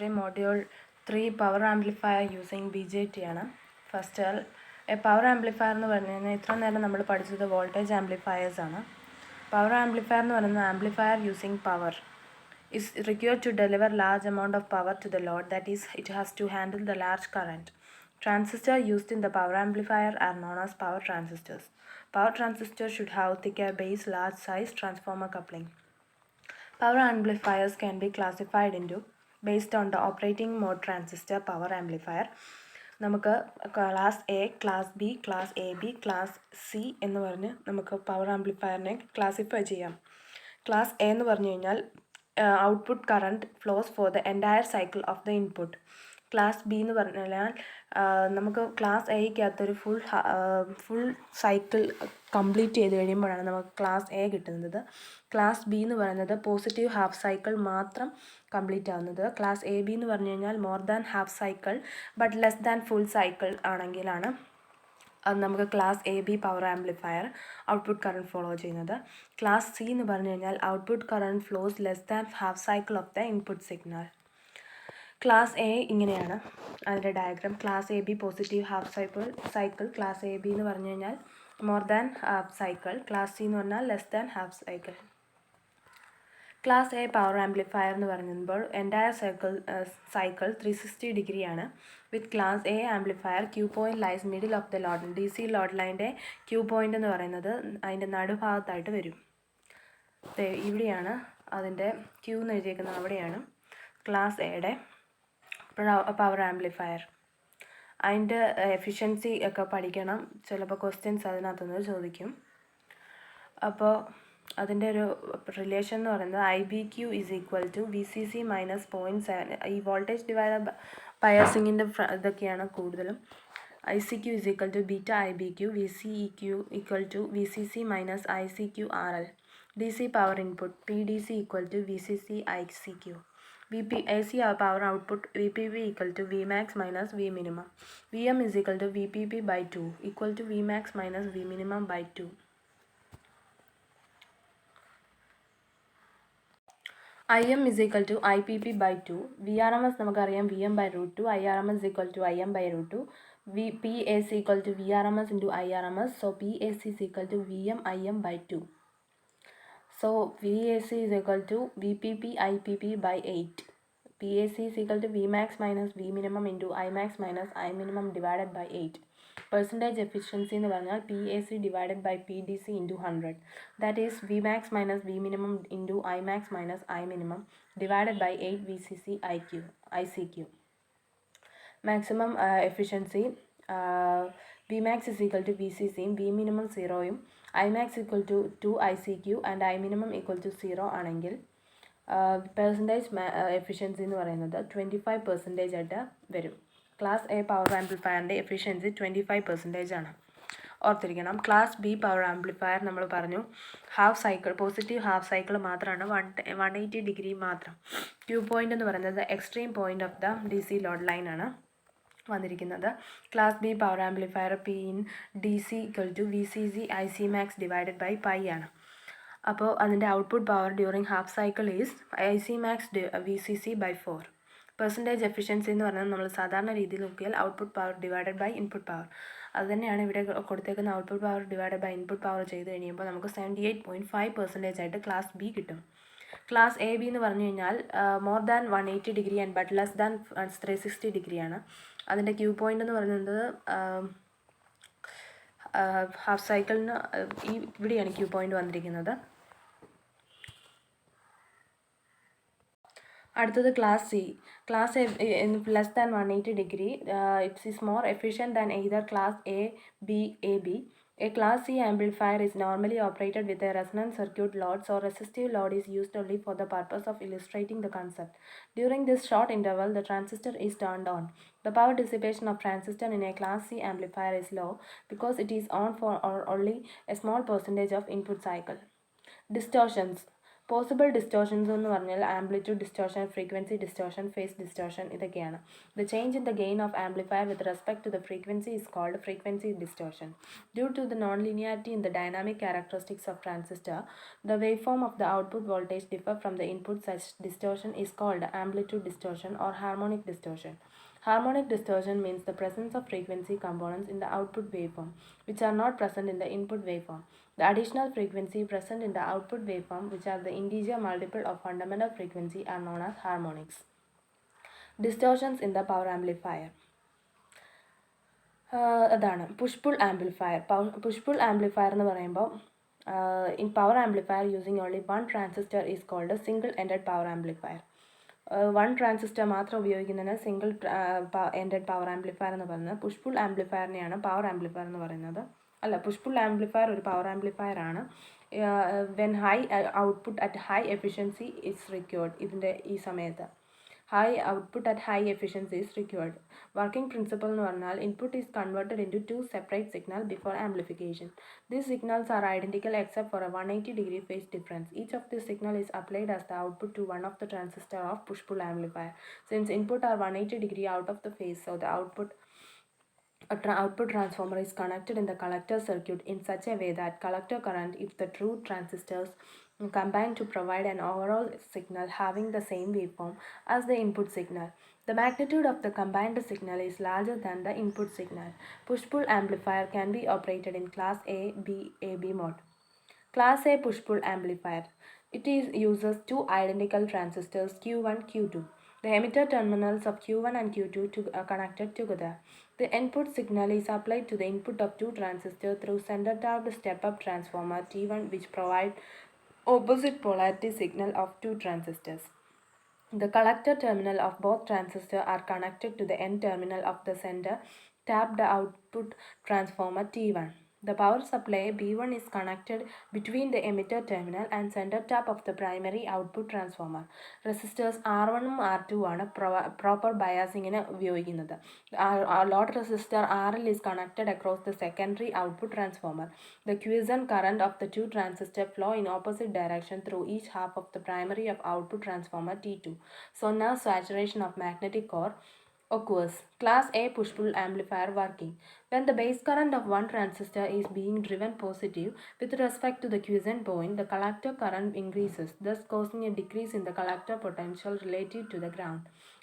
Chemistry Module 3 Power Amplifier using BJT ആണ്. First power amplifier എന്ന് പറഞ്ഞു കഴിഞ്ഞാൽ ഇത്ര നേരം നമ്മൾ പഠിച്ചത് വോൾട്ടേജ് ആംപ്ലിഫയേഴ്സ് ആണ്. പവർ ആംപ്ലിഫയർ എന്ന് പറയുന്നത് amplifier using power is required to deliver large amount of power to the load, that is, it has to handle the large current. Transistors used in the power amplifier are known as power transistors. Power transistors should have thicker base, large size, transformer coupling. Power amplifiers can be classified into based on the operating mode transistor power amplifier. നമുക്ക് class A, class B, class A B, class C എന്ന് പറഞ്ഞ് നമുക്ക് power ആംപ്ലിഫയറിനെ classify ചെയ്യാം. Class A എന്ന് പറഞ്ഞു കഴിഞ്ഞാൽ output current flows for the entire cycle of the input. Class B എന്ന് പറഞ്ഞാൽ നമുക്ക് ക്ലാസ് എയ്ക്കകത്തൊരു ഫുൾ സൈക്കിൾ കംപ്ലീറ്റ് ചെയ്ത് കഴിയുമ്പോഴാണ് നമുക്ക് ക്ലാസ് എ കിട്ടുന്നത്. ക്ലാസ് ബി എന്ന് പറയുന്നത് പോസിറ്റീവ് ഹാഫ് സൈക്കിൾ മാത്രം കംപ്ലീറ്റ് ആവുന്നത്. ക്ലാസ് എ ബി എന്ന് പറഞ്ഞു കഴിഞ്ഞാൽ more than half cycle but less than full cycle ആണെങ്കിലാണ് അത് നമുക്ക് class A B power amplifier output current follow ചെയ്യുന്നത്. ക്ലാസ് സി എന്ന് പറഞ്ഞു കഴിഞ്ഞാൽ output current flows less than half cycle of the input signal. Class A ഇങ്ങനെയാണ് അതിൻ്റെ diagram. Class A B positive half cycle. Class A B എന്ന് പറഞ്ഞു കഴിഞ്ഞാൽ more than half cycle. Class C എന്ന് പറഞ്ഞാൽ less than half cycle. Class A power amplifier എന്ന് പറയുമ്പോൾ entire cycle 360 ഡിഗ്രിയാണ്. With class A amplifier Q point lies middle of the load. D C load ലൈൻ്റെ Q point എന്ന് പറയുന്നത് അതിൻ്റെ നടുഭാഗത്തായിട്ട് വരും. ഇവിടെയാണ് അതിൻ്റെ ക്യൂ എന്ന് എഴുതിയിരിക്കുന്നത്, അവിടെയാണ് ക്ലാസ് എയുടെ പവർ ആംപ്ലിഫയർ. അതിൻ്റെ എഫിഷ്യൻസി ഒക്കെ പഠിക്കണം, ചിലപ്പോൾ ക്വസ്റ്റ്യൻസ് അതിനകത്തുനിന്ന് ചോദിക്കും. അപ്പോൾ അതിൻ്റെ ഒരു റിലേഷൻ എന്ന് പറയുന്നത് IBQ is equal to VCC minus 0.7. ഈ വോൾട്ടേജ് ഡിവൈഡർ ബയാസിങ്ങിൻ്റെ ഇതൊക്കെയാണ് കൂടുതലും. ICQ is equal to beta IBQ. VCEQ equal to VCC minus ICQ RL. DC power input PDC equal to VCC ICQ. AC power output VPP equal to Vmax minus Vminimum. VM is equal to VPP by 2 equal to Vmax minus Vminimum by 2. IM is equal to IPP by 2. VRMS നമുക്കറിയാം VM by root 2. IRMS is equal to IM by root 2. PAC equal to VRMS into IRMS. So PAC is equal to VM IM by 2. So VAC is equal to VPP IPP by 8. PAC is equal to Vmax minus Vminimum into Imax minus Iminimum divided by 8. Percentage efficiency എന്ന് പറഞ്ഞാൽ PAC divided by PDC into 100. That is Vmax minus Vminimum into Imax minus Iminimum divided by 8 VCC ICQ. Maximum efficiency Vmax is equal to VCC, Vminimum 0യും Imax equal to 2 ICQ and Iminimum equal to 0 ആണെങ്കിൽ percentage efficiency എന്ന് പറയുന്നത് 25% ആയിട്ട് വരും. Class A power ആംപ്ലിഫയറിൻ്റെ efficiency 25% ആണ്. ഓർത്തിരിക്കണം. Class B power amplifier നമ്മൾ പറഞ്ഞു half cycle, positive half cycle മാത്രമാണ്, 180 ഡിഗ്രി മാത്രം. ക്യൂ പോയിൻ്റ് എന്ന് പറയുന്നത് extreme point of the DC load line ആണ് വന്നിരിക്കുന്നത്. Class B power amplifier P in DC equal to VCC IC max divided by pi ആണ്. അപ്പോൾ അതിൻ്റെ output power during half cycle is IC max VCC by 4. Percentage efficiency എന്ന് പറഞ്ഞാൽ നമ്മൾ സാധാരണ രീതിയിൽ നോക്കിയാൽ output power divided by input power. അതുതന്നെയാണ് ഇവിടെ കൊടുത്തേക്കുന്ന output power divided by input power ചെയ്ത് കഴിയുമ്പോൾ നമുക്ക് 78.5% ആയിട്ട് ക്ലാസ് ബി കിട്ടും. ക്ലാസ് എ ബി എന്ന് പറഞ്ഞു കഴിഞ്ഞാൽ more than 180 degree and but less than 360 ഡിഗ്രിയാണ്. അതിൻ്റെ ക്യൂ പോയിൻ്റ് എന്ന് പറയുന്നത് ഹാഫ് സൈക്കിളിന് ഇവിടെയാണ് ക്യൂ പോയിൻ്റ് വന്നിരിക്കുന്നത്. അടുത്തത് class C. Class less than 180 degree. It's is more efficient than either class A B. A class C amplifier is normally operated with a resonant circuit load, so resistive load is used only for the purpose of illustrating the concept. During this short interval, the transistor is turned on. The power dissipation of transistor in a class C amplifier is low because it is on for only a small percentage of input cycle. Distortions. Possible distortions എന്ന് പറഞ്ഞാൽ amplitude distortion, frequency distortion, phase distortion ഇതൊക്കെയാണ്. The change in the gain of amplifier with respect to the frequency is called frequency distortion. Due to the non linearity in the dynamic characteristics of transistor, the waveform of the output voltage differ from the input. Such distortion is called amplitude distortion or harmonic distortion. Harmonic distortion means the presence of frequency components in the output waveform which are not present in the input waveform. The additional frequency present in the output waveform, which are the integer multiple of fundamental frequency, are known as harmonics. Distortions in the power amplifier. അതാണ് push pull amplifier. Push pull amplifier എന്ന് പറയുമ്പോൾ in power amplifier using only one transistor is called a single ended power amplifier. One transistor മാത്രം ഉപയോഗിക്കുന്നതിന് single ended power amplifier എന്ന് പറയുന്നത്. Push pull ആംപ്ലിഫയറിനെയാണ് power amplifier എന്ന് പറയുന്നത്. അല്ല, പുഷ് പുൾ ആംപ്ലിഫയർ ഒരു പവർ ആംപ്ലിഫയർ ആണ്. When high output at high efficiency is required. ഇതിൻ്റെ ഈ സമയത്ത് high output at high efficiency is required. Working principle എന്ന് പറഞ്ഞാൽ input is converted into two separate signal before amplification. These signals are identical except for a 180-degree phase difference. Each of these signal is applied as the output to one of the transistor of push-pull amplifier. Since input are 180-degree out of the phase, so the output transformer is connected in the collector circuit in such a way that collector current if the two transistors combine to provide an overall signal having the same waveform as the input signal. The magnitude of the combined signal is larger than the input signal. Push-pull amplifier can be operated in class A, B, AB mode. Class A push-pull amplifier. It uses two identical transistors Q1, Q2. The emitter terminals of Q1 and Q2 are connected together. The input signal is applied to the input of two transistors through center-tapped step-up transformer T1, which provide opposite polarity signal of two transistors. The collector terminal of both transistors are connected to the N terminal of the center tapped output transformer T1. The power supply B1 is connected between the emitter terminal and center tap of the primary output transformer. Resistors R1 ഉം R2 ആണ് proper biasingന് ഉപയോഗിക്കുന്നത്. Load resistor RL is connected across the secondary output transformer. The quiescent current of the two transistors flow in opposite direction through each half of the primary of output transformer T2. So now saturation of magnetic core occurs. Class A push-pull amplifier working. When the base current of one transistor is being driven positive with respect to the quiescent point, the collector current increases, thus causing a decrease in the collector potential relative to the ground.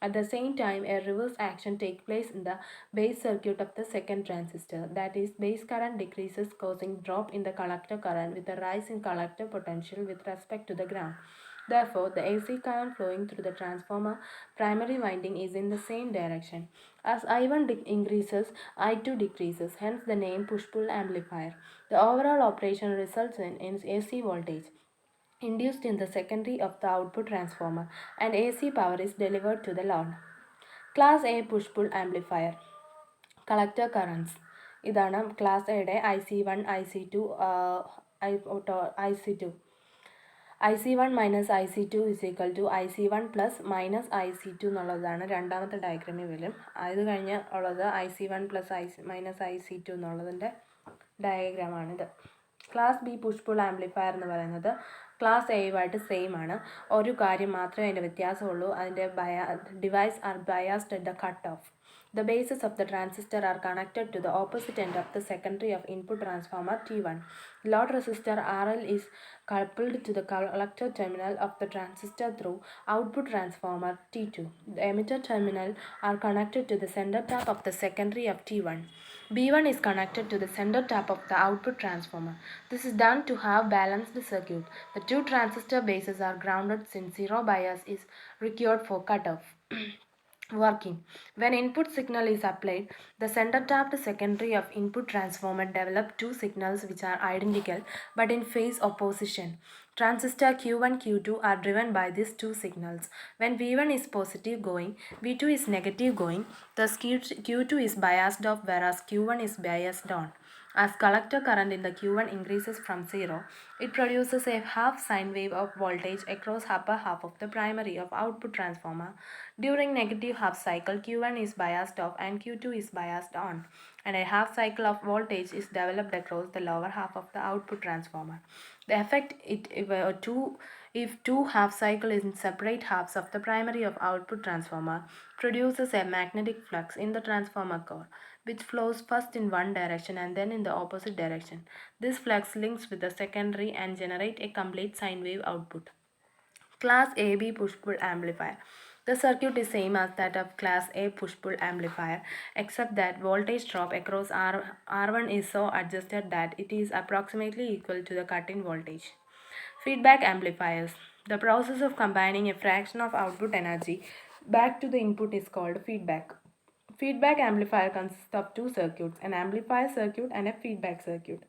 At the same time, a reverse action takes place in the base circuit of the second transistor. That is, base current decreases, causing drop in the collector current with a rise in collector potential with respect to the ground. Therefore, the AC current flowing through the transformer primary winding is in the same direction. As I1 increases, I2 decreases, hence the name push-pull amplifier. The overall operation results in AC voltage induced in the secondary of the output transformer and AC power is delivered to the load. Class A push-pull amplifier. Collector currents. ഇതാണ് class എയുടെ IC1, IC2, IC2. IC1 minus IC2 is equal to IC1 plus minus IC2 എന്നുള്ളതാണ് രണ്ടാമത്തെ ഡയഗ്രാമിൽ വരും. അത് കഴിഞ്ഞ് ഉള്ളത് IC1 plus minus IC2 എന്നുള്ളതിൻ്റെ ഡയഗ്രാമാണിത്. Class B push pull amplifier എന്ന് പറയുന്നത് ക്ലാസ് എയുമായിട്ട് സെയിം ആണ്. ഒരു കാര്യം മാത്രമേ അതിൻ്റെ വ്യത്യാസമുള്ളൂ. അതിൻ്റെ device are biased at the cut off. The bases of the transistor are connected to the opposite end of the secondary of input transformer T1. Load resistor RL is coupled to the collector terminal of the transistor through output transformer T2. The emitter terminal are connected to the center tap of the secondary of T1. B1 is connected to the center tap of the output transformer. This is done to have balanced circuit. The two transistor bases are grounded since zero bias is required for cutoff. Working. When input signal is applied, the center tapped secondary of input transformer develop two signals which are identical but in phase opposition. Transistor Q1, Q2 are driven by these two signals. When V1 is positive going, V2 is negative going, thus Q2 is biased off whereas Q1 is biased on. As collector current in the Q1 increases from 0, it produces a half sine wave of voltage across upper half of the primary of output transformer. During negative half cycle, Q1 is biased off and Q2 is biased on, and a half cycle of voltage is developed across the lower half of the output transformer. The effect if two half cycles in separate halves of the primary of output transformer produces a magnetic flux in the transformer core, which flows first in one direction and then in the opposite direction. This flux links with the secondary and generate a complete sine wave output. Class AB push-pull amplifier. The circuit is same as that of Class A push-pull amplifier, except that voltage drop across R1 is so adjusted that it is approximately equal to the cut-in voltage. Feedback amplifiers. The process of combining a fraction of output energy back to the input is called feedback. Feedback amplifier consists of two circuits, an amplifier circuit and a feedback circuit.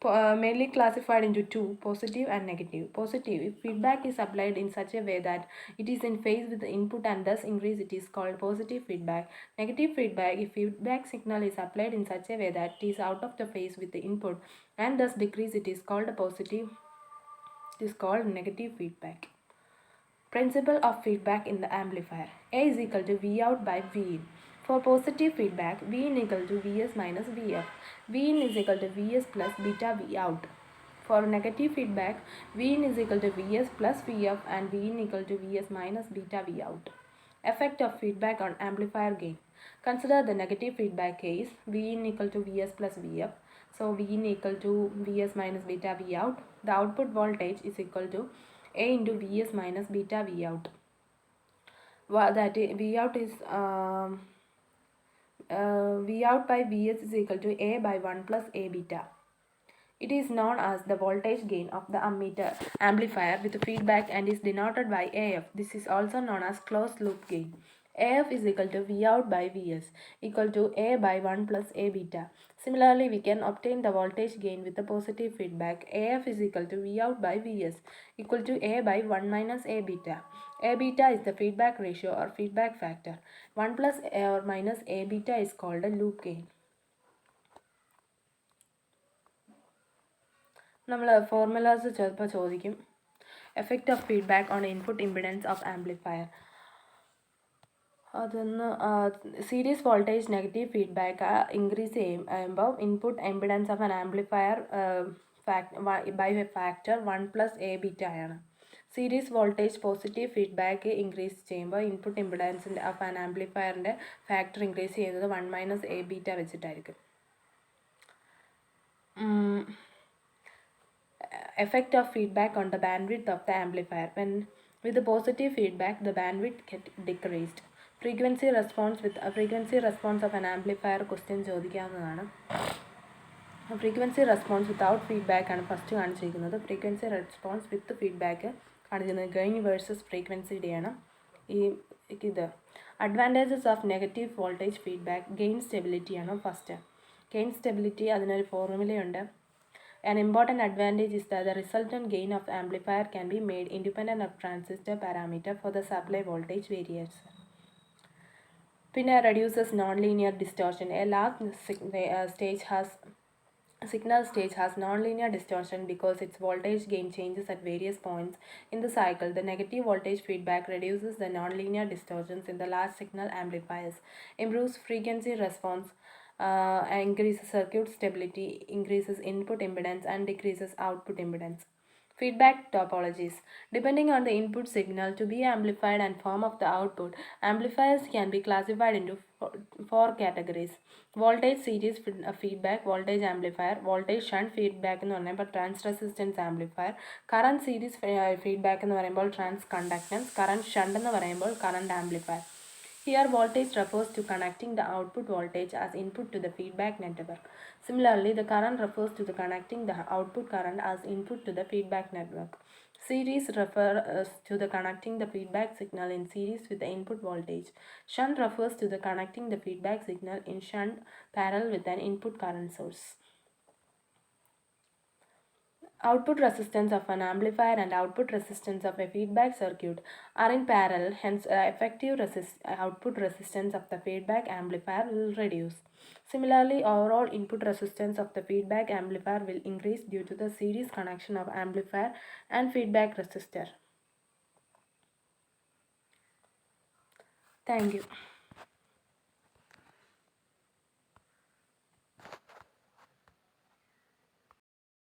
Mainly classified into two, positive and negative. Positive, if feedback is applied in such a way that it is in phase with the input and thus increase, it is called positive feedback. Negative feedback, if feedback signal is applied in such a way that it is out of the phase with the input and thus decrease, it is called negative feedback. Principle of feedback in the amplifier. A is equal to V out by V in. For positive feedback, V in equal to Vs minus Vf. V in is equal to Vs plus beta V out. For negative feedback, V in is equal to Vs plus Vf and V in equal to Vs minus beta V out. Effect of feedback on amplifier gain. Consider the negative feedback case, V in equal to Vs plus Vf. So V in equal to Vs minus beta V out. The output voltage is equal to A into Vs minus beta V out. V out is V out by Vs is equal to A by 1 plus A beta. It is known as the voltage gain of the ammeter amplifier with feedback and is denoted by AF. This is also known as closed loop gain. AF is equal to V out by Vs equal to A by 1 plus A beta. Similarly, we can obtain the voltage gain with the positive feedback. AF is equal to V out by Vs equal to A by 1 minus A beta. A beta is the feedback ratio or feedback factor. 1 plus A or minus A beta is called a loop gain. നമ്മൾ formulas ചിലപ്പോൾ ചോദിക്കും. Effect of feedback on input impedance of amplifier. അതൊന്ന് series voltage negative feedback increase ചെയ്യുമ്പോൾ input impedance of an amplifier by a factor 1 plus A beta ആണ്. Series voltage positive feedback increase ചെയ്യുമ്പോൾ input ഇമ്പിഡൻസിൻ്റെ of an ആംപ്ലിഫയറിൻ്റെ factor increase ചെയ്യുന്നത് 1 minus A beta വെച്ചിട്ടായിരിക്കും. Effect of feedback on the bandwidth of the amplifier. When with the positive feedback, the bandwidth get decreased. Frequency response with a frequency response of an amplifier question ചോദിക്കാവുന്നതാണ്. Frequency response without feedback ആണ് first കാണിച്ചിരിക്കുന്നത്. Frequency response with feedback കാണിക്കുന്നത് gain versus ഫ്രീക്വൻസിയുടെയാണ്. ഇത് advantages of negative voltage feedback gain സ്റ്റെബിലിറ്റിയാണ് first. Gain stability അതിനൊരു ഫോർമുലയുണ്ട്. An important advantage is that the resultant gain of the amplifier can be made independent of transistor parameter for the supply voltage variation. Pinna reduces nonlinear distortion. A large signal stage has nonlinear distortion because its voltage gain changes at various points in the cycle. The negative voltage feedback reduces the nonlinear distortions in the large signal amplifiers, improves frequency response, increases circuit stability, increases input impedance and decreases output impedance. Feedback topologies. Depending on the input signal to be amplified and form of the output, amplifiers can be classified into four categories. Voltage series feedback, voltage amplifier, voltage shunt feedback എന്ന് പറയുമ്പോൾ trans resistance amplifier, current series feedback എന്ന് പറയുമ്പോൾ trans conductance, current shunt എന്ന് പറയുമ്പോൾ current amplifier. Here voltage refers to connecting the output voltage as input to the feedback network. Similarly, the current refers to the connecting the output current as input to the feedback network. Series refers to the connecting the feedback signal in series with the input voltage. Shunt refers to the connecting the feedback signal in shunt parallel with an input current source. Output resistance of an amplifier and output resistance of a feedback circuit are in parallel, hence effective output resistance of the feedback amplifier will reduce. Similarly, overall input resistance of the feedback amplifier will increase due to the series connection of amplifier and feedback resistor. Thank you.